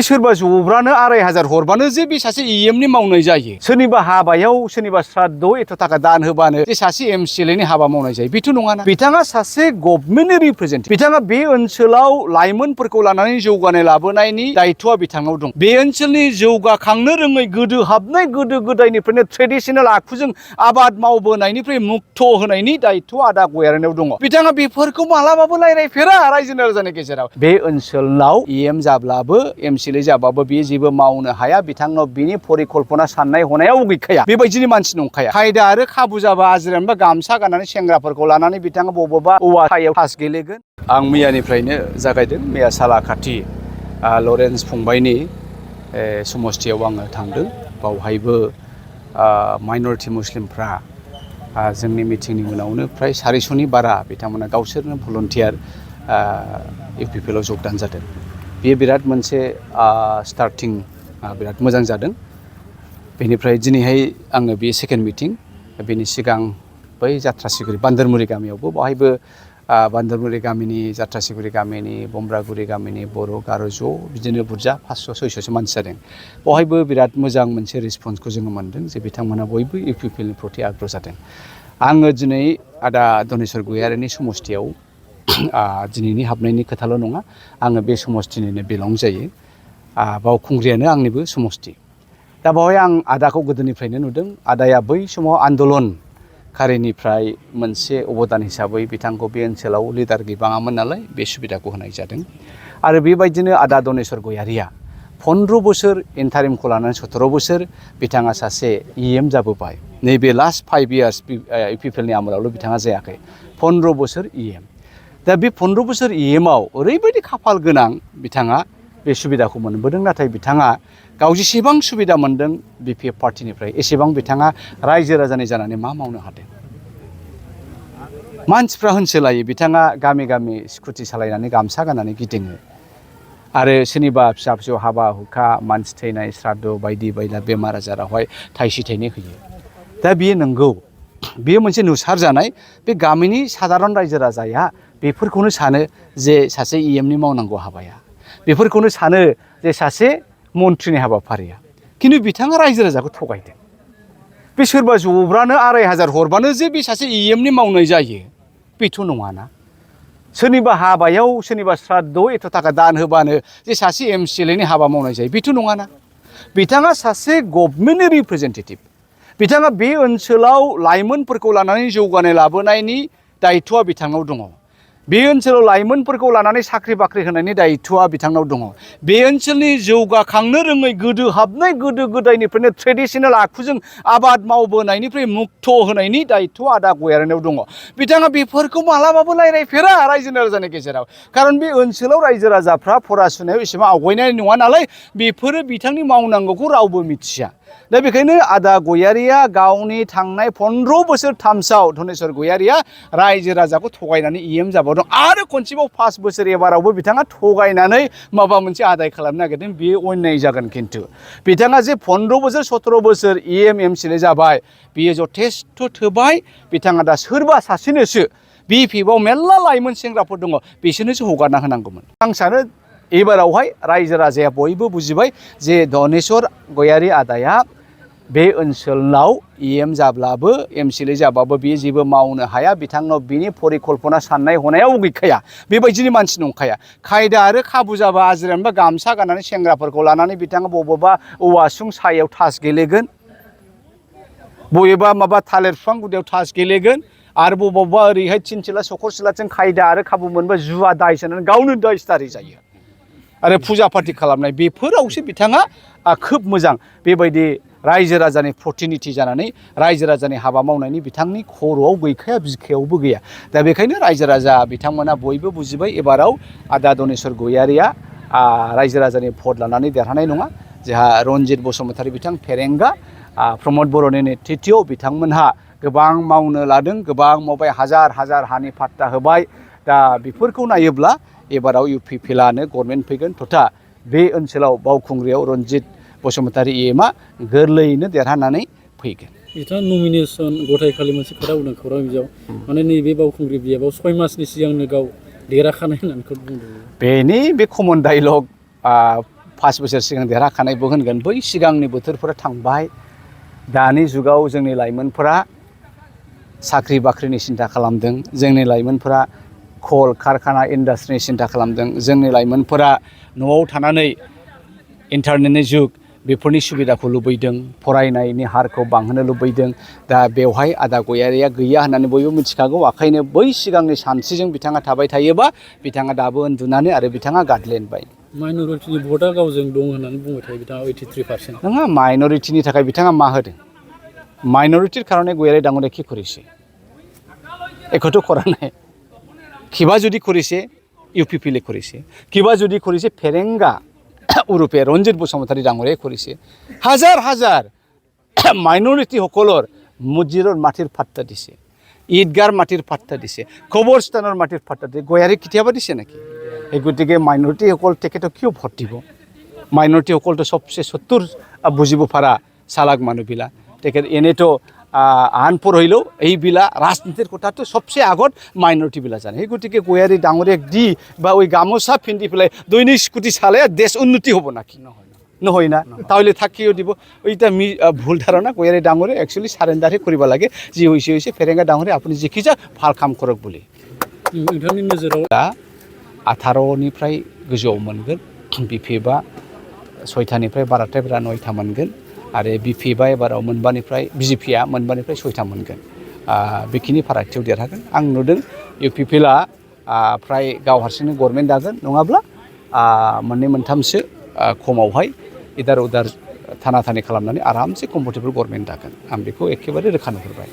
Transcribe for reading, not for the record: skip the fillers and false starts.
सोरबा जब्रानो 2500 हरबानो जे बे सासे इएमनि मावनाय जायो। सोरनिबा हाबायाव सोरनिबा श्राद्धआव एथ' थाखा दान होबानो जे सासे एमसिएलएनि हाबा मावनाय जायो बेथ' नङाना। बिथाङा सासे गभर्नमेन्टनि रिप्रेजेन्टेटिभ। बिथाङा बे ओनसोलाव लाइमोनफोरखौ लानानै जौगानाय लाबोनायनि दायित्वआ बिथांनाव दं। बे ओनसोलनि जौगाखांनो रोङै गोदो हाबनाय गोदो गोदायनिफ्रायनो ट्रेडिशनेल आखुजों आबाद मावबोनायनिफ्राय मुक्त होनायनि दायित्वआ आदा गयारिनाव दङ। बिथाङा बेफोरखौ मालाबाबो रायज्लायफेरा रायजो राजानि गेजेराव। बे ओनसोलाव इएम जाब्लाबो एमसिएलए जाबाबो बियो जेबो मावनो हाया। बिथांनाव बिनि परिकल्पना साननाय हनायाव गैखाया। बेबायदिनि मानसि नंखाया। खायदा आरो खाबु जाबा आजिरानबा गामसा गाननानै सेंग्राफोरखौ लानानै बिथाङा बबेबा औवा सायाव थास गेलेगोन। आं मैयानिफ्रायनो जागायदों। मैया सालाखाथि लरेन्स फंबायनि समस्थियाव आङो थांदों। बावहायबो माइनरिटि मुस्लिमफ्रा जोंनि मिटिंनि उनावनो फ्राय 400नि बारा बिथांमोना गावसोरनो भलन्टियार इउपिपिएलआव जगदान जादों। बेयो बिराद मोनसे स्टार्टिं बिराद मोजां जादों। बेनिफ्राय दिनैहाय आङो बे सेकेन्ड मिटिं। बेनि सिगां बै जाथ्रासिगुरि बान्दोरमुरि गामियावबो बावहायबो बान्दोरमुरि गामिनि जाथ्रासिगुरि गामिनि बमब्रागुरि गामिनि बर' गार' ज' बिदिनो बुरजा 500-600सो मानसि जादों। बावहायबो बिराद मोजां मोनसे रिसपन्सखौ जोङो मोन्दों जे बिथांमोना बयबो इउपिपिएलनि प्रति आग्रह जादों। आङो दिनै आदा धनेस्वर गयारिनि समस्थियाव दिनैनि हाबनायनि खोथाल' नङा, आङो बे समस्थिनिनो बिलं जायो। बावखुंग्रियानो आंनिबो समस्ति। दा बावहाय आं आदाखौ गोदोनिफ्रायनो नुदों। आदाया बै समाव आन्दलनकारिनिफ्राय मोनसे अबदान हिसाबै बिथांखौ बे ओनसोलाव लिडार गैबाङामोन नालाय बे सुबिदाखौ होनाय जादों। आरो बेबायदिनो आदा धनेस्वर गयारिया 15 बोसोर इन्टारिमखौ लानानै 17 बोसोर बिथाङा सासे इएम जाबोबाय। नैबे लास्ट 5 इयार्स इउपिपिएलनि आमोलावल' बिथाङा जायाखै। 15 बोसोर इएम। दा बे 15 बोसोर इएमआव ओरैबायदि खाफाल गोनां बिथाङा बे सुबिदाखौ मोनबोदों। नाथाय बिथाङा गाव जेसेबां सुबिदा मोनदों बिपिएफ पार्टिनिफ्राय एसेबां बिथाङा रायजो राजानि जानानै मा मावनो हादों। मानसिफ्रा होनसोलायो बिथाङा गामि गामि स्कुटि सालायनानै गामसा गाननानै गिदिङो आरो सोरनिबा फिसा फिसौ हाबा हुखा मानसि थैनाय श्राद्ध बायदि बायला बेमार आजारावहाय थाइसे थाइनै होयो। दा बेयो नंगौ, बेयो मोनसे नुसारजानाय। बे गामिनि सादारन रायजो राजाया बेफोरखौनो सानो जे सासे इएमनि मावनांगौ हाबाया, बेफोरखौनो सानो जे सासे मन्थ्रिनि हाबाफारिया। खिन्थु बिथाङा रायजो राजाखौ थगायदों। बे सोरबा जब्रानो 2500 हरबानो जे बे सासे इएमनि मावनाय जायो बेथ' नङाना। सोरनिबा हाबायाव सोरनिबा श्राद्धआव एथ' थाखा दान होबानो जे सासे एमसिएलएनि हाबा मावनाय जायो बेथ' नङाना। बिथाङा सासे गभर्नमेन्टनि रिप्रेजेन्टेटिभ। बिथाङा बे ओनसोलाव लाइमोनफोरखौ लानानै जौगानाय लाबोनायनि दायित्वआ बिथांनाव दङ। बे ओनसोलाव लाइमोनफोरखौ लानानै साख्रि बाख्रि होनायनि दायित्वआ बिथांनाव दङ। बे ओनसोलनि जौगाखांनो रोङै गोदो हाबनाय गोदो गोदायनिफ्रायनो ट्रेडिशनेल आखुजों आबाद मावबोनायनिफ्राय मुक्त होनायनि दायित्वआ आदा गयारिनाव दङ। बिथाङा बेफोरखौ मालाबाबो रायज्लायफेरा रायजो राजानि गेजेराव। खारन बे ओनसोलाव रायजो राजाफ्रा फरायसुनायाव एसेबां आवगायनाय नङा नालाय बेफोरो बिथांनि मावनांगौखौ रावबो मिथिया। दा बेखायनो आदा गयारिया गावनि थांनाय 15 बोसोर टार्म्सआव धनेस्वर गयारिया रायजो राजाखौ थगायनानै इएम जाबावदों। आरो खनसेबाव 5 बोसोर एबारावबो बिथाङा थगायनानै माबा मोनसे आदाय खालामनो नागिरदों। बेयो अन्याय जागोन। खिन्थु बिथाङा जे 15 बोसोर 17 बोसोर इएम एमसिएलए जाबाय बियो जथेस्थ' थोबाय। बिथाङा दा सोरबा सासेनोसो बिपिएफआव मेरला लाइमोन सेंग्राफोर दङ बिसोरनोसो हगारना होनांगौमोन। आं सानो एबारावहाय रायजो राजाया बयबो बुजिबाय जे धनेस्वर गयारि आदाया बे ओनसोलाव इएम जाब्लाबो एमसिएलए जाबाबो बियो जेबो मावनो हाया। बिथांनाव बिनि परिकल्पना साननाय हनायाव गैखाया। बेबायदिनि मानसि नंखाया। खायदा आरो खाबु जाबा आजिरानबा गामसा गाननानै सेंग्राफोरखौ लानानै बिथाङा बबेबा औवासुं सायाव थास गेलेगोन, बबेबा माबा थालिर बिफां गुदियाव थास गेलेगोन आरो बबावबा ओरैहाय थिनसिला सखरसिलाजों खायदा आरो खाबु मोनबा जुवा दाय सोनानै गावनो दायस्टारि जायो आरो फुजा पार्टि खालामनाय। बेफोरावसो बिथाङा खोब मोजां बेबायदि रायजो राजानि प्रतिनिधि जानानै रायजो राजानि हाबा मावनायनि बिथांनि खर'आव गैखाया, बिखायावबो गैया। दा बेखायनो रायजो राजा बिथांमोना बयबो बुजिबाय एबाराव आदा धनेस्वर गयारिया रायजो राजानि भट लानानै देरहानाय नङा। जोंहा रन्जित बसुमतारी बिथां फेरेंगा, प्रमद बर'नि नेतृत्वआव बिथांमोनहा गोबां मावनो लादों, गोबां मावबाय, हाजार हाजार हानि पाट्टा होबाय। दा बेफोरखौ नायोब्ला एबाराव इउपिपिएलआनो गभर्नमेन्ट फैगोन। तथा बे ओनसोलाव बावखुंग्रियाव रन्जित बसुमतारी इएमआ गोरलैयैनो देरहानानै फैगोन। बिथाङा नमिनेसन गथायखालि मोनसे खोथा बुंदों खौरां बिजोङाव, माने नैबे बावखुंग्रि बियाबाव 6 मासनि सिगांनो गाव देरहाखानाय होननानै बुंदों। बेनि बे कमन डायलग 5 बोसोर सिगां देरहाखानायबो होनगोन बै सिगांनि बोथोरफोरा थांबाय दानि जुगाव जोंनि लाइमोनफोरा साख्रि बाख्रिनि सिन्था खालामदों जोंनि लाइमोनफोरा कल कारखाना इन्डास्ट्रिनि सिन्था खालामदों जोंनि लाइमोनफोरा न'आव थानानै इन्टारनेटनि जुग बेफोरनि सुबिदाखौ लुबैदों फरायनायनि हारखौ बांहोनो लुबैदों दा बेवहाय आदा गयारिया गैया होननानै बयबो मिथिखागौ ओंखायनो बै सिगांनि सानस्रिजों बिथाङा थाबाय थायोबा बिथाङा दाबो उन्दुनानै आरो बिथाङा गादलेनबाय माइन'रिटिनि भटआ गावजों दं होननानै बुंबाय थायो बिथाङा 83%। नङा माइन'रिटिनि थाखाय बिथाङा मा होदों माइन'रिटिर कारणे गयारी डाঙरिया কি কৰিছে একোটো কৰা নাই কিবা যদি কৰিছে ইউপিপিলে কৰিছে কিবা যদি কৰিছে ফেৰেংগা উৰুপে ৰঞ্জিত বসুমতাৰী ডাঙৰীয়াই কৰিছে হাজাৰ হাজাৰ মাইনৰিটি সকলৰ মছজিদৰ মাটিৰ পাট্টা দিছে ঈদগাৰ মাটিৰ পাট্টা দিছে কবৰস্থানৰ মাটিৰ পাট্টা দিছে গয়াৰী কেতিয়াবা দিছে নেকি এই গতিকে মাইনৰিটি সকল তেখেতক কিয় ভোট দিব মাইনৰিটি সকলটো সবচেয়ে সত্তৰ বুজিব পাৰা চালাক মানুহবিলাক তেখেত এনেতো আনপঢ়িলেও এইবিলাক ৰাজনীতিৰ কথাটো সবচেয়ে আগত মাইনৰিটিবিলাক জানে সেই গতিকে গয়াৰী ডাঙৰীয়াক দি বা ওই গামোচা পিন্ধি পেলাই দৈনিক স্কুটি চালে দেশ উন্নতি হ'ব নাকি নহয় না তাহলে থাকিও দিব ওইটা ভুল ধাৰণা গয়াৰী ডাঙৰীয়া একচুৱেলি সাৰেণ্ডাৰহে কৰিব লাগে যি হৈছে ফেৰেংগা ডাঙৰীয়া আপুনি যিখিজা ভাল কাম কৰক বুলি नोंथांनि नोजोराव 18निफ्राय गोजौआव मोनगोन बिपिएफआ 6थानिफ्राय बाराद्राय 9था मोनगोन आरो बिपिएफआ एबाराव मोनबानिफ्राय बिजेपिआ मोनबानिफ्राय 6था मोनगोन बेखिनि फारागथियाव देरहागोन आं नुदों इउपिपिएलआ फ्राय गाव हारसिंनो गभर्नमेन्ट दागोन नङाब्ला मोननै मोनथामसो खमावहाय इदार उदार थाना थानि खालामनानै आरामसे कम्फर्टेबल गभर्नमेन्ट दागोन आं बेखौ एखेबारे रोखा नुहुरबाय